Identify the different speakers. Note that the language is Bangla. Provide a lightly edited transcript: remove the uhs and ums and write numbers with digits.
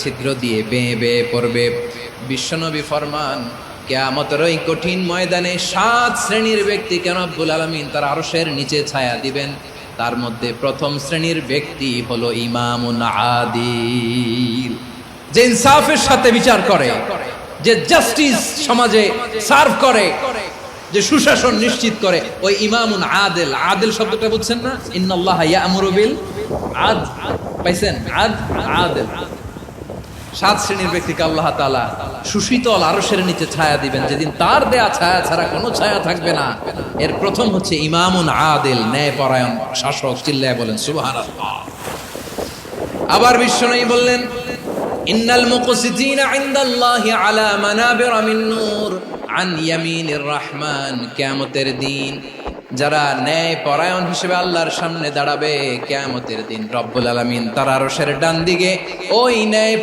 Speaker 1: ছিদ্র দিয়ে বেয়ে বেয়ে পড়বে। বিশ্বনবী ফরমান, কিয়ামতের ওই কঠিন ময়দানে 7 শ্রেণীর ব্যক্তিকে রব্বুল আলামিন তার আরশের নিচে ছায়া দিবেন। তার মধ্যে প্রথম শ্রেণীর ব্যক্তি হলো ইমামুন আদিল, যে ইনসাফের সাথে বিচার করে, যে জাস্টিস সমাজে সার্ভ করে, যে সুশাসন নিশ্চিত করে, ওই ইমামুন আদিল। আদিল শব্দটা বুঝছেন না? ইন্নাল্লাহা ইয়া'মুরু বিল আদল, পাইছেন? আদিল। 7 শ্রেণীর ব্যক্তিকে আল্লাহ তাআলা সুশীতল আরশের নিচে ছায়া দিবেন, যেদিন তার দেয়া ছায়া ছাড়া কোনো ছায়া থাকবে না। এর প্রথম হচ্ছে ইমামুন আদিল, ন্যায়পরায়ণ শাসক। চিল্লায় বলেন সুবহানাল্লাহ। আবার বিশ্বনবী বললেন, ইন্নাল মুকসিতিনা ইনদাল্লাহি আলা মানাবিরা মিন নূর আন ইয়ামিনির রহমান। কিয়ামতের দিন যারা ন্যায়পরায়ণ হিসেবে আল্লাহর সামনে দাঁড়াবে, কিয়ামতের দিন রব্বুল আলামিন তার আরশের ডান দিকে ওই ন্যায়